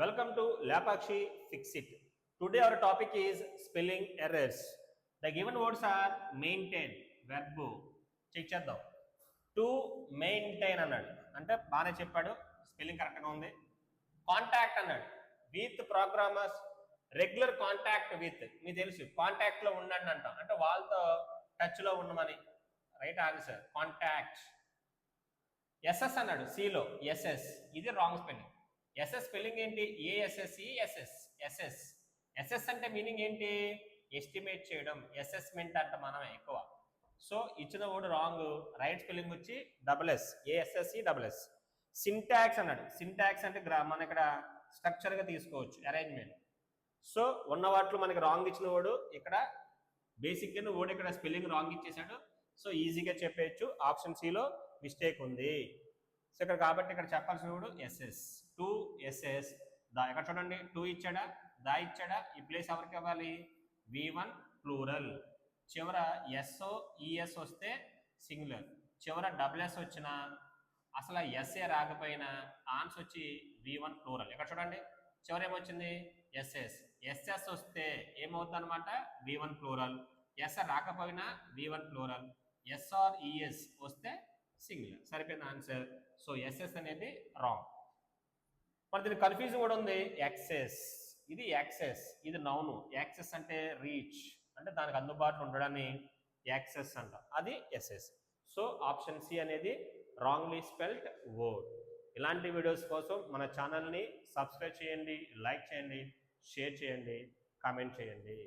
Welcome to Lapakshi Fix It. Today our topic is spelling errors. The given words are maintain, verb. Check చేద్దాం. To maintain అన్నాడు అంటే బాగానే చెప్పాడు, spelling కరెక్ట్గా ఉంది. కాంటాక్ట్ అన్నాడు, with programmers regular contact with, మీకు తెలుసు కాంటాక్ట్లో ఉండండి అంటాం అంటే వాళ్ళతో టచ్లో ఉండమని. Right answer contact. ఎస్ఎస్ అన్నాడు, సిలో ఎస్ఎస్, ఇది రాంగ్ స్పెల్లింగ్. ఎస్ఎస్ స్పెల్లింగ్ ఏంటి? A S S E S S. ఎస్ఎస్ ఎస్ఎస్ అంటే మీనింగ్ ఏంటి? ఎస్టిమేట్ చేయడం, అసెస్మెంట్ అంట మనమే ఎక్కువ. సో ఇచ్చిన వర్డ్ రాంగ్. రైట్ స్పెల్లింగ్ వచ్చి double S, A S S E double S. Syntax అన్నాడు, సింటాక్స్ అంటే మనం ఇక్కడ స్ట్రక్చర్గా తీసుకోవచ్చు, అరేంజ్మెంట్. సో ఉన్న వాటిలో మనకి రాంగ్ ఇచ్చిన వర్డ్ ఇక్కడ బేసిక్గా వర్డ్ ఇక్కడ స్పెల్లింగ్ రాంగ్ ఇచ్చేసాడు. సో ఈజీగా చెప్పేయచ్చు, ఆప్షన్ సిలో మిస్టేక్ ఉంది. సో ఇక్కడ కాబట్టి ఇక్కడ చెప్పాల్సిన వర్డ్ ఎస్ఎస్. టు ఎస్ఎస్ దా. ఇక్కడ చూడండి, టూ ఇచ్చాడా, దా ఇచ్చాడా, ఈ ప్లేస్ ఎవరికి ఇవ్వాలి? V1 plural. చివర ఎస్ఓ ఈఎస్ వస్తే సింగులర్, చివర డబుల్ ఎస్ వచ్చినా అసలు ఎస్ఏ రాకపోయినా ఆన్సర్ వచ్చి V1 ప్లూరల్. ఇక్కడ చూడండి చివర ఏమొచ్చింది? ఎస్ఎస్. ఎస్ఎస్ వస్తే ఏమవుతుంది అనమాట? V1 plural. ఎస్ఆర్ రాకపోయినా V1 ప్లూరల్. ఎస్ఆర్ ఈఎస్ వస్తే సింగులర్. సరిపోయిన ఆన్సర్. సో ఎస్ఎస్ అనేది రాంగ్. మరి దీనికి కన్ఫ్యూజన్ కూడా ఉంది. యాక్సెస్, ఇది యాక్సెస్, ఇది నౌను. యాక్సెస్ అంటే రీచ్, అంటే దానికి అందుబాటులో ఉండడాన్ని యాక్సెస్ అంట, అది ఎస్ఎస్. సో ఆప్షన్ సి అనేది రాంగ్లీ స్పెల్డ్ వర్డ్. ఇలాంటి వీడియోస్ కోసం మన ఛానల్ని సబ్స్క్రైబ్ చేయండి, లైక్ చేయండి, షేర్ చేయండి, కామెంట్ చేయండి.